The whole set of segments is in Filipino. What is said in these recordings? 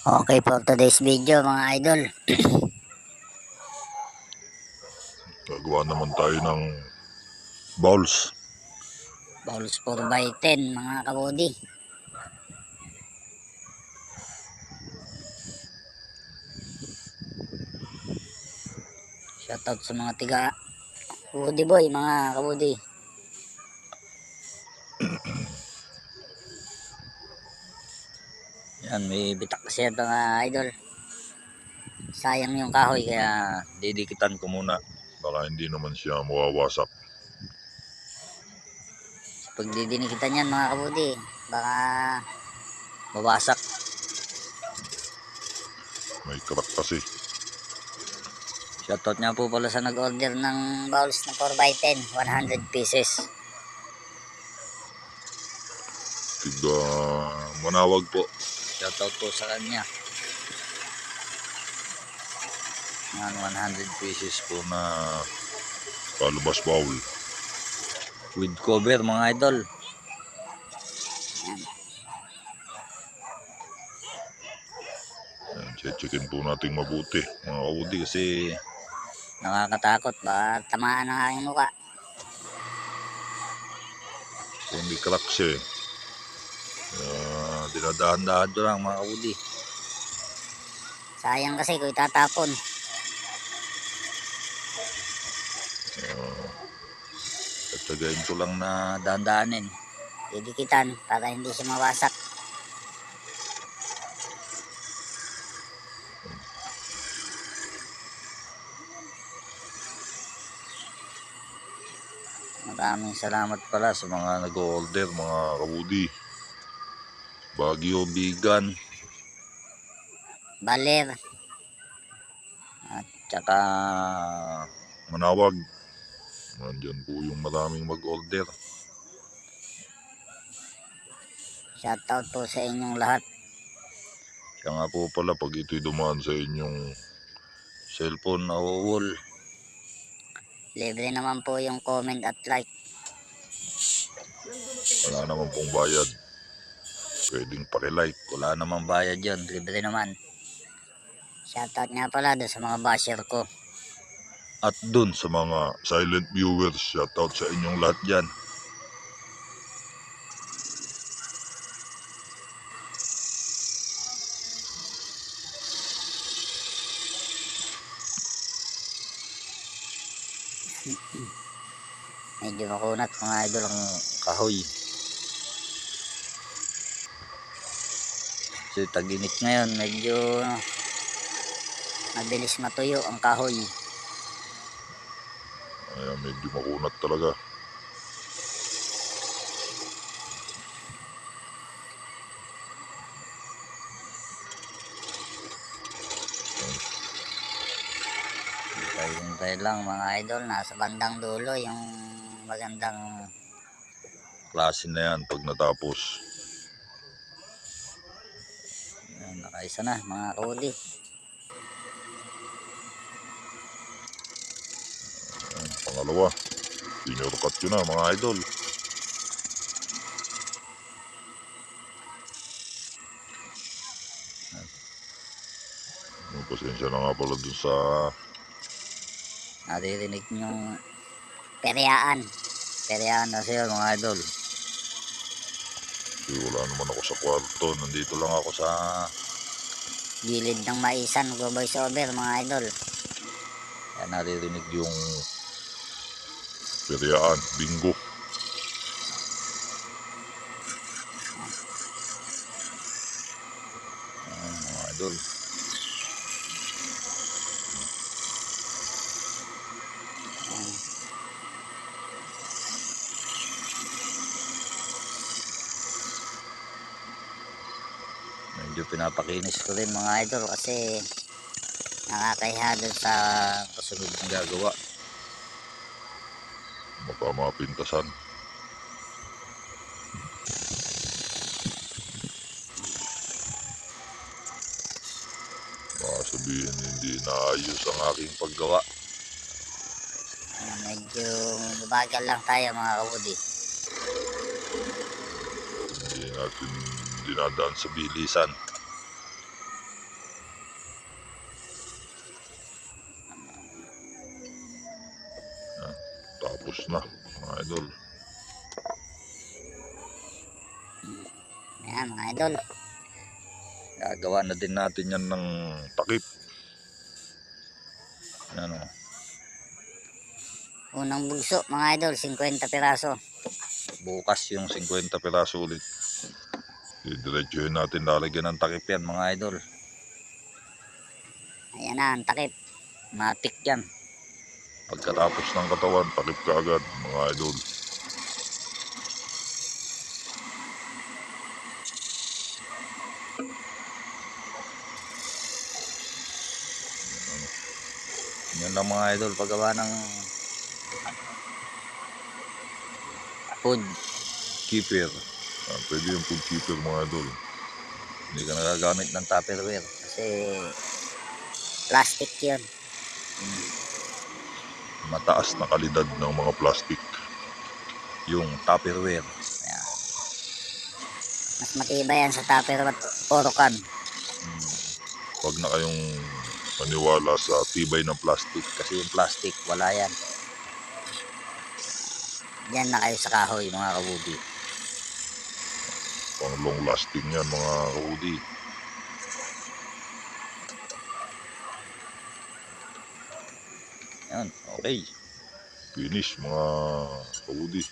Okay, for today's video mga idol, Gagawa naman tayo ng bowls. bowls 4x10 mga kabudi. Shoutout sa mga tiga Kabudi boy mga kabudi. Yan, may bitak kasi yan mga idol. Sayang yung kahoy kaya Didikitan ko muna. Baka hindi naman siya mawawasak. pag didinikitan yan mga kabudi, baka bawasak. May crack kasi. Shoutout nga po pala sa nag-order ng bowls na 4x10, 100 pieces. Tiga Manawag po. Shoutout po sa kanya. Yan, 100 pieces po na palubas bowl. With cover mga idol. Yan, checkin po natin mabuti. Mga kaudi kasi Nakakatakot, baka tamaan ang aking mukha. kung may crack siya eh. Dinadahan-dahan ko lang mga kaudi. Sayang kasi kung itatapon. Tatsagain ko lang na dahan-dahanin. Didikitan para hindi siya mawasak. Maraming salamat pala sa mga nag-order mga kabudi. Baguio, Bigan, Baler. at saka Manawag. Nandyan po yung maraming mag-order. Shoutout po sa inyong lahat. Kaya nga po pala pag ito'y dumaan sa inyong cellphone na wall, Libre naman po yung comment at like. wala naman pong bayad. Pwedeng paki-like. Wala namang bayad yun. Libre naman. Shoutout nga pala doon sa mga basher ko. At dun sa mga silent viewers, shoutout sa inyong lahat dyan. Medyo makunat mga idol ang kahoy. So tag-init ngayon, medyo mabilis matuyo ang kahoy. Ayan, medyo makunat talaga. Hintay lang mga idol, nasa bandang dulo yung magandang Klase na yan pag natapos. nakaisa na mga kabudi. Pangalawa, senior cut yun na mga idol. Pasensya na nga pala dun sa Naririnig yung peryaan kasi yun mga idol. wala naman ako sa kwarto. Nandito lang ako sa Gilid ng maisan, go voice over mga idol. kaya naririnig yung peryaan, bingo. Mga idol. Medyo pinapakinis ko rin mga idol kasi nakakahiya dun sa kasunod ng gagawa. Baka mapintasan. Baka sabihin hindi naayos ang aking paggawa. Medyo bagal lang tayo mga kabudi. Hindi natin dinadaan sa bilisan. Tapos na mga idol. Ayan mga idol. Gagawa na din natin yan ng takip. Yan o. Unang bugso mga idol, 50 piraso. Bukas yung 50 piraso ulit. Didiretsuhin natin lalagyan ng takip yan mga idol. Ayan na ang takip. Matik yan. Pagkatapos ng katawan, takip ka agad mga idol. Yan lang mga idol, paggawa ng Food. keeper. Pwede yung food keeper mga idol. Hindi ka nagagamit ng tupperware. Kasi plastic yun. Mataas na kalidad ng mga plastic. Yung tupperware. Ayan. Mas matibay yan sa tupperware at orokan. Huwag na kayong maniwala sa tibay ng plastic. Kasi yung plastic, wala yan. Diyan na kayo sa kahoy mga kabudi. Pang long lasting yan mga kaudi. Yan, okay. Finish mga kaudi.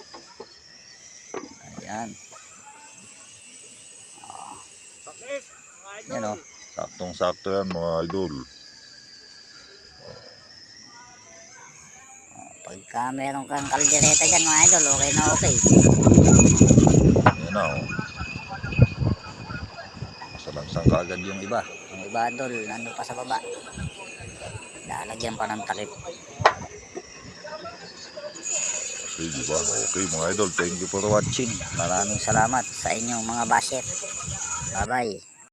Ayan. Yan o. Saktong sakto yan mga idol. Pagka meron kang kaldereta dyan mga idol, okay na okay. Yan na o. Masalangsang kaagad yung iba. Yung iba idol, nandun pa sa baba. Lalagyan pa ng takip. Okay, diba? Okay mga idol. Thank you for watching. Maraming salamat sa inyong mga basher. Bye bye.